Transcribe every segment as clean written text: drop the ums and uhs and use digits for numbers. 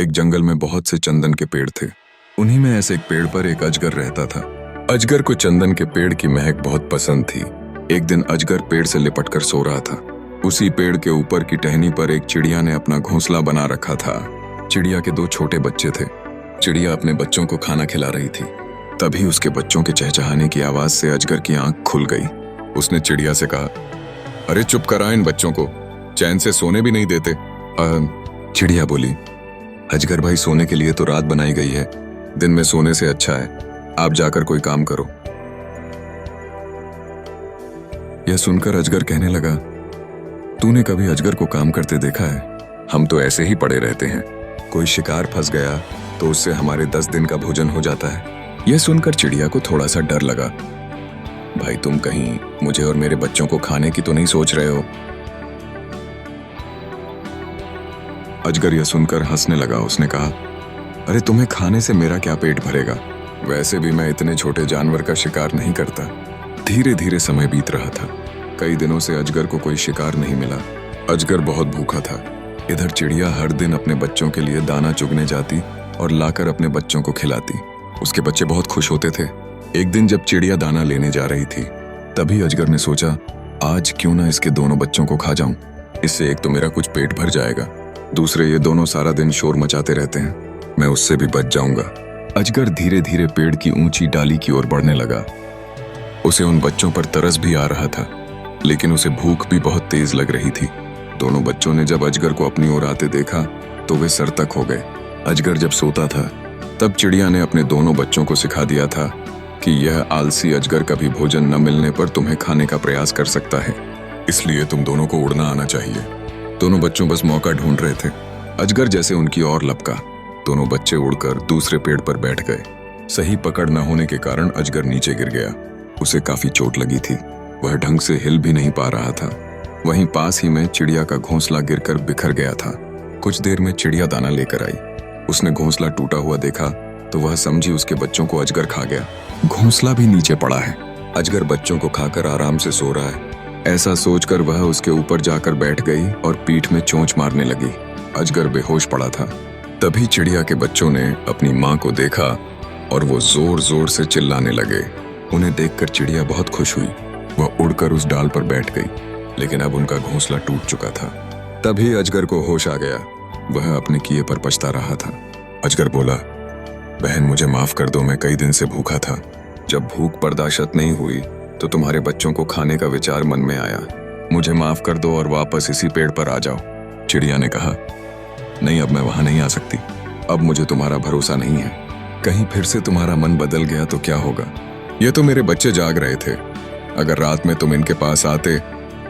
एक जंगल में बहुत से चंदन के पेड़ थे। उन्हीं में ऐसे एक पेड़ पर एक अजगर रहता था। अजगर को चंदन के पेड़ की महक बहुत पसंद थी। एक दिन अजगर पेड़ से लिपटकर सो रहा था। उसी पेड़ के ऊपर की टहनी पर एक चिड़िया ने अपना घोंसला बना रखा था। चिड़िया के दो छोटे बच्चे थे। चिड़िया अपने बच्चों को खाना खिला रही थी। तभी उसके बच्चों के चहचहाने की आवाज से अजगर की आंख खुल गई। उसने चिड़िया से कहा, अरे चुप करा इन बच्चों को, चैन से सोने भी नहीं देते। चिड़िया बोली, अजगर भाई सोने के लिए तो रात बनाई गई है, दिन में सोने से अच्छा है आप जाकर कोई काम करो। यह सुनकर अजगर कहने लगा, तूने कभी अजगर को काम करते देखा है? हम तो ऐसे ही पड़े रहते हैं। कोई शिकार फंस गया तो उससे हमारे 10 दिन का भोजन हो जाता है। यह सुनकर चिड़िया को थोड़ा सा डर लगा। भाई तुम कहीं मुझे और मेरे बच्चों को खाने की तो नहीं सोच रहे हो? अजगर यह सुनकर हंसने लगा। उसने कहा, अरे तुम्हें खाने से मेरा क्या पेट भरेगा, वैसे भी मैं इतने छोटे जानवर का शिकार नहीं करता। धीरे धीरे समय बीत रहा था। कई दिनों से अजगर को कोई शिकार नहीं मिला। अजगर बहुत भूखा था। इधर चिड़िया हर दिन अपने बच्चों के लिए दाना चुगने जाती और लाकर अपने बच्चों को खिलाती। उसके बच्चे बहुत खुश होते थे। एक दिन जब चिड़िया दाना लेने जा रही थी, तभी अजगर ने सोचा, आज क्यों ना इसके दोनों बच्चों को खा जाऊं। इससे एक तो मेरा कुछ पेट भर जाएगा, दूसरे ये दोनों सारा दिन शोर मचाते रहते हैं, मैं उससे भी बच जाऊंगा। अजगर धीरे धीरे पेड़ की ऊंची डाली की ओर बढ़ने लगा। उसे उन बच्चों पर तरस भी आ रहा था, लेकिन उसे भूख भी बहुत तेज लग रही थी। दोनों बच्चों ने जब अजगर को अपनी ओर आते देखा तो वे सरतक हो गए। अजगर जब सोता था तब चिड़िया ने अपने दोनों बच्चों को सिखा दिया था कि यह आलसी अजगर कभी भोजन न मिलने पर तुम्हें खाने का प्रयास कर सकता है, इसलिए तुम दोनों को उड़ना आना चाहिए। दोनों बच्चों बस मौका ढूंढ रहे थे। अजगर जैसे उनकी ओर लपका, दोनों बच्चे उड़कर दूसरे पेड़ पर बैठ गए। सही पकड़ न होने के कारण अजगर नीचे गिर गया। उसे काफी चोट लगी थी। वह ढंग से हिल भी नहीं पा रहा था। वहीं पास ही में चिड़िया का घोंसला गिरकर बिखर गया था। कुछ देर में चिड़िया दाना लेकर आई। उसने घोंसला टूटा हुआ देखा तो वह समझी उसके बच्चों को अजगर खा गया। घोंसला भी नीचे पड़ा है। अजगर बच्चों को खाकर आराम से सो रहा है। ऐसा सोचकर वह उसके ऊपर जाकर बैठ गई और पीठ में चोंच मारने लगी। अजगर बेहोश पड़ा था। तभी चिड़िया के बच्चों ने अपनी माँ को देखा और वो जोर जोर से चिल्लाने लगे। उन्हें देखकर चिड़िया बहुत खुश हुई। वह उड़कर उस डाल पर बैठ गई, लेकिन अब उनका घोंसला टूट चुका था। तभी अजगर को होश आ गया। वह अपने किए पर पछता रहा था। अजगर बोला, बहन मुझे माफ कर दो, मैं कई दिन से भूखा था। जब भूख बर्दाश्त नहीं हुई तो तुम्हारे बच्चों को खाने का विचार मन में आया। मुझे माफ कर दो और वापस इसी पेड़ पर आ जाओ। चिड़िया ने कहा, नहीं अब मैं वहां नहीं आ सकती। अब मुझे तुम्हारा भरोसा नहीं है। कहीं फिर से तुम्हारा मन बदल गया तो क्या होगा? ये तो मेरे बच्चे जाग रहे थे। अगर रात में तुम इनके पास आते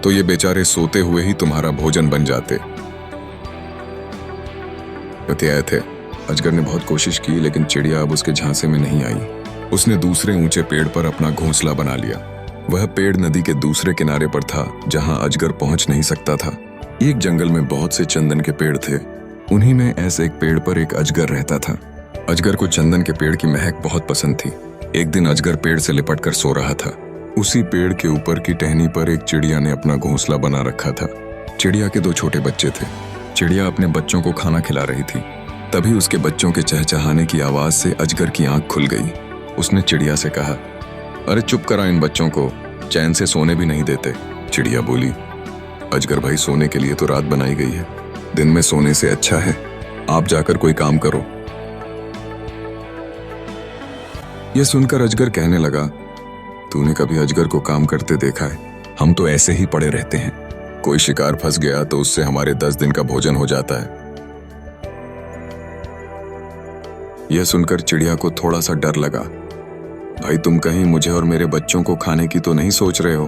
तो ये बेचारे सोते हुए ही तुम्हारा भोजन बन जाते। आए थे। अजगर ने बहुत कोशिश की, लेकिन चिड़िया अब उसके झांसे में नहीं आई। उसने दूसरे ऊंचे पेड़ पर अपना घोंसला बना लिया। वह पेड़ नदी के दूसरे किनारे पर था, जहां अजगर पहुंच नहीं सकता था। एक जंगल में बहुत से चंदन के पेड़ थे। उन्हीं में ऐसे एक पेड़ पर एक अजगर रहता था। अजगर को चंदन के पेड़ की महक बहुत पसंद थी। एक दिन अजगर पेड़ से लिपटकर सो रहा था। उसी पेड़ के ऊपर की टहनी पर एक चिड़िया ने अपना घोंसला बना रखा था। चिड़िया के दो छोटे बच्चे थे। चिड़िया अपने बच्चों को खाना खिला रही थी। तभी उसके बच्चों के चहचहाने की आवाज से अजगर की आंख खुल गई। उसने चिड़िया से कहा, अरे चुप करा इन बच्चों को, चैन से सोने भी नहीं देते। चिड़िया बोली, अजगर भाई सोने के लिए तो रात बनाई गई है, दिन में सोने से अच्छा है आप जाकर कोई काम करो। यह सुनकर अजगर कहने लगा, तूने कभी अजगर को काम करते देखा है? हम तो ऐसे ही पड़े रहते हैं। कोई शिकार फंस गया तो उससे हमारे 10 दिन का भोजन हो जाता है। यह सुनकर चिड़िया को थोड़ा सा डर लगा। भाई तुम कहीं मुझे और मेरे बच्चों को खाने की तो नहीं सोच रहे हो?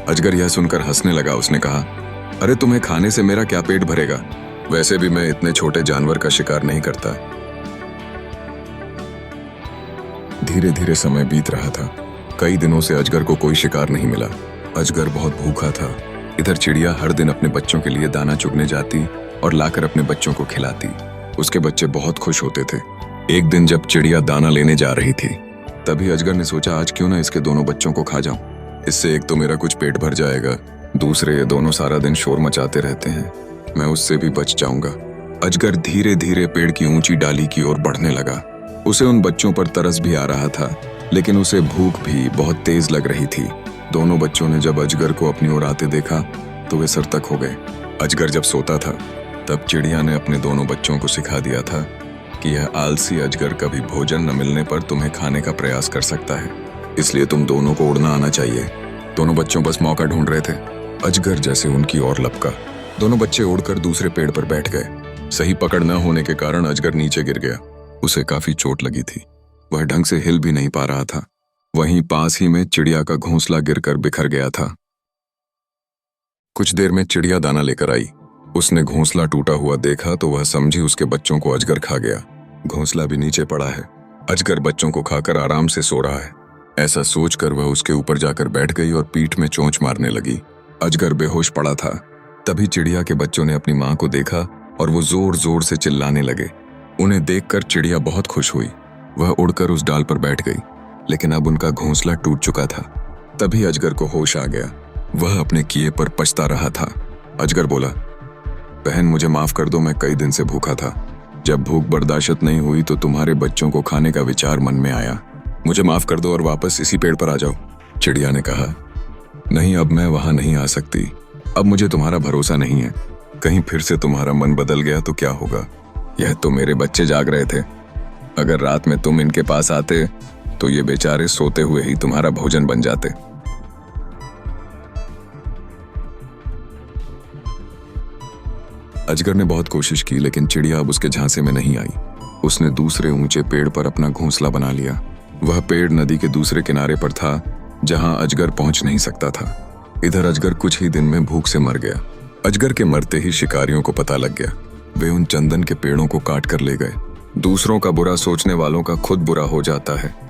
अजगर यह सुनकर हंसने लगा। उसने कहा, अरे तुम्हें खाने से मेरा क्या पेट भरेगा, वैसे भी मैं इतने छोटे जानवर का शिकार नहीं करता। धीरे धीरे समय बीत रहा था। कई दिनों से अजगर को कोई शिकार नहीं मिला। अजगर बहुत भूखा था। इधर चिड़िया हर दिन अपने बच्चों के लिए दाना चुगने जाती और लाकर अपने बच्चों को खिलाती। उसके बच्चे बहुत खुश होते थे। एक दिन जब चिड़िया दाना लेने जा रही थी, तभी अजगर ने सोचा, आज क्यों ना इसके दोनों बच्चों को खा जाऊं। इससे एक तो मेरा कुछ पेट भर जाएगा, दूसरे ये दोनों सारा दिन शोर मचाते रहते हैं, मैं उससे भी बच जाऊंगा। अजगर धीरे धीरे पेड़ की ऊंची डाली की ओर बढ़ने लगा। उसे उन बच्चों पर तरस भी आ रहा था, लेकिन उसे भूख भी बहुत तेज लग रही थी। दोनों बच्चों ने जब अजगर को अपनी ओर आते देखा तो वे सरतक हो गए। अजगर जब सोता था तब चिड़िया ने अपने दोनों बच्चों को सिखा दिया था कि यह आलसी अजगर कभी भोजन न मिलने पर तुम्हें खाने का प्रयास कर सकता है, इसलिए तुम दोनों को उड़ना आना चाहिए। दोनों बच्चों बस मौका ढूंढ रहे थे। अजगर जैसे उनकी ओर लपका। दोनों बच्चे उड़कर दूसरे पेड़ पर बैठ गए। सही पकड़ न होने के कारण अजगर नीचे गिर गया। उसे काफी चोट लगी थी। वह ढंग से हिल भी नहीं पा रहा था। वहीं पास ही में चिड़िया का घोंसला गिरकर बिखर गया था। कुछ देर में चिड़िया दाना लेकर आई। उसने घोंसला टूटा हुआ देखा तो वह समझी उसके बच्चों को अजगर खा गया। घोंसला भी नीचे पड़ा है। अजगर बच्चों को खाकर आराम से सो रहा है। ऐसा सोचकर वह उसके ऊपर जाकर बैठ गई और पीठ में चोंच मारने लगी। अजगर बेहोश पड़ा था। तभी चिड़िया के बच्चों ने अपनी मां को देखा और वो जोर जोर से चिल्लाने लगे। उन्हें देखकर चिड़िया बहुत खुश हुई। वह उड़कर उस डाल पर बैठ गई, लेकिन अब उनका घोंसला टूट चुका था। तभी अजगर को होश आ गया। वह अपने किए पर पछता रहा था। अजगर बोला, बहन मुझे माफ कर दो, मैं कई दिन से भूखा था। जब भूख बर्दाश्त नहीं हुई तो तुम्हारे बच्चों को खाने का विचार मन में आया। मुझे माफ कर दो और वापस इसी पेड़ पर आ जाओ। चिड़िया ने कहा, नहीं, अब मैं वहां नहीं आ सकती। अब मुझे तुम्हारा भरोसा नहीं है। कहीं फिर से तुम्हारा मन बदल गया तो क्या होगा? यह तो मेरे बच्चे जाग रहे थे। अगर रात में तुम इनके पास आते तो ये बेचारे सोते हुए ही तुम्हारा भोजन बन जाते। अजगर ने बहुत कोशिश की, लेकिन चिड़िया अब उसके झांसे में नहीं आई। उसने दूसरे ऊंचे पेड़ पर अपना घोंसला बना लिया। वह पेड़ नदी के दूसरे किनारे पर था, जहां अजगर पहुंच नहीं सकता था। इधर अजगर कुछ ही दिन में भूख से मर गया। अजगर के मरते ही शिकारियों को पता लग गया। वे उन चंदन के पेड़ों को काट कर ले गए। दूसरों का बुरा सोचने वालों का खुद बुरा हो जाता है।